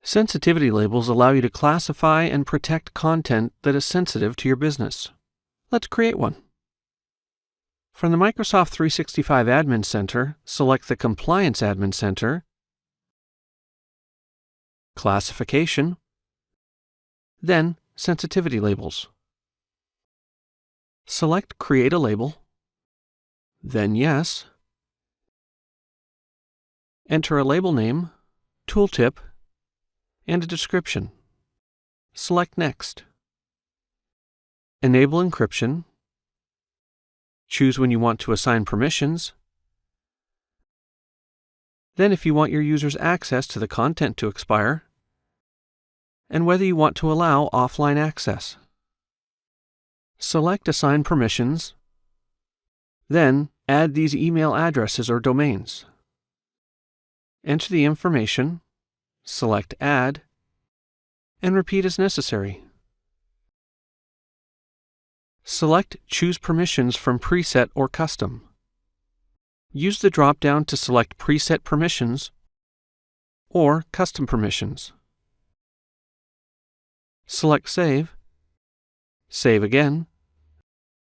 Sensitivity labels allow you to classify and protect content that is sensitive to your business. Let's create one. From the Microsoft 365 Admin Center, select the Compliance Admin Center, Classification, then Sensitivity Labels. Select Create a Label, then Yes. Enter a label name, tooltip, and a description. Select Next. Enable encryption. Choose when you want to assign permissions. Then if you want your users access to the content to expire, and whether you want to allow offline access. Select Assign Permissions. Then add these email addresses or domains. Enter the information, select Add, and repeat as necessary. Select Choose Permissions from Preset or Custom. Use the drop-down to select Preset Permissions or Custom Permissions. Select Save, save again,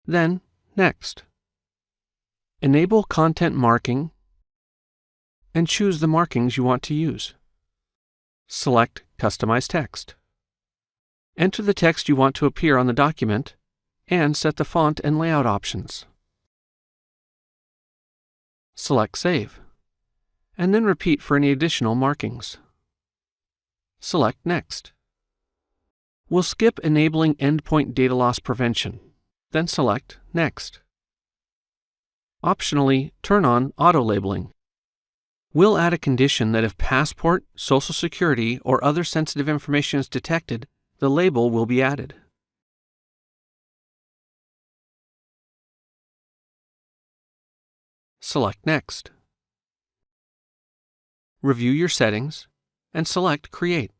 then Next. Enable Content Marking and choose the markings you want to use. Select Customize Text. Enter the text you want to appear on the document and set the font and layout options. Select Save, and then repeat for any additional markings. Select Next. We'll skip enabling endpoint data loss prevention, then select Next. Optionally, turn on auto-labeling. We'll add a condition that if passport, social security, or other sensitive information is detected, the label will be added. Select Next. Review your settings and select Create.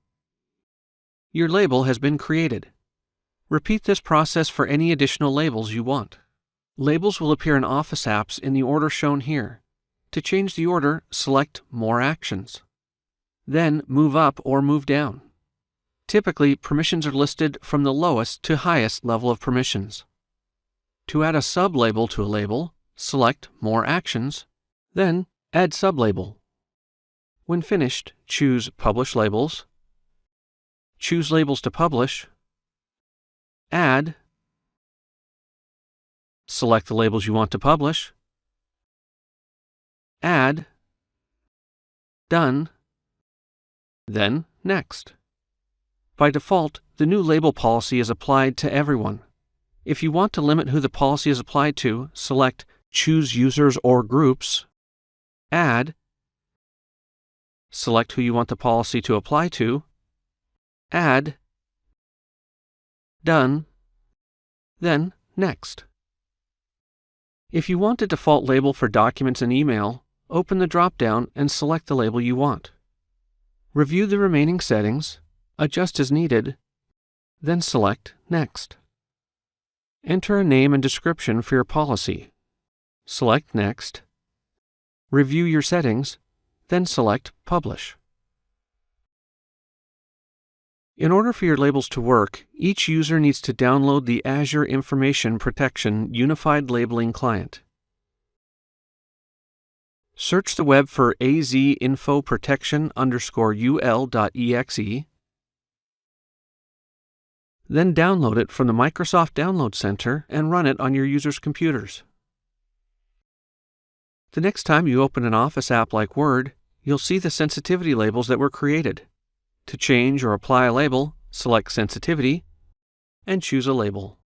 Your label has been created. Repeat this process for any additional labels you want. Labels will appear in Office apps in the order shown here. To change the order, select More Actions. Then move up or move down. Typically, permissions are listed from the lowest to highest level of permissions. To add a sub-label to a label, select More Actions, then Add Sublabel. When finished, choose Publish Labels, choose Labels to publish, Add, select the labels you want to publish, Add, Done, then Next. By default, the new label policy is applied to everyone. If you want to limit who the policy is applied to, select Choose Users or Groups, Add, select who you want the policy to apply to, Add, Done, then Next. If you want a default label for documents and email, open the drop-down and select the label you want. Review the remaining settings, adjust as needed, then select Next. Enter a name and description for your policy. Select Next. Review your settings, then select Publish. In order for your labels to work, each user needs to download the Azure Information Protection Unified Labeling Client. Search the web for azinfoprotection_ul.exe, then download it from the Microsoft Download Center and run it on your users' computers. The next time you open an Office app like Word, you'll see the sensitivity labels that were created. To change or apply a label, select Sensitivity and choose a label.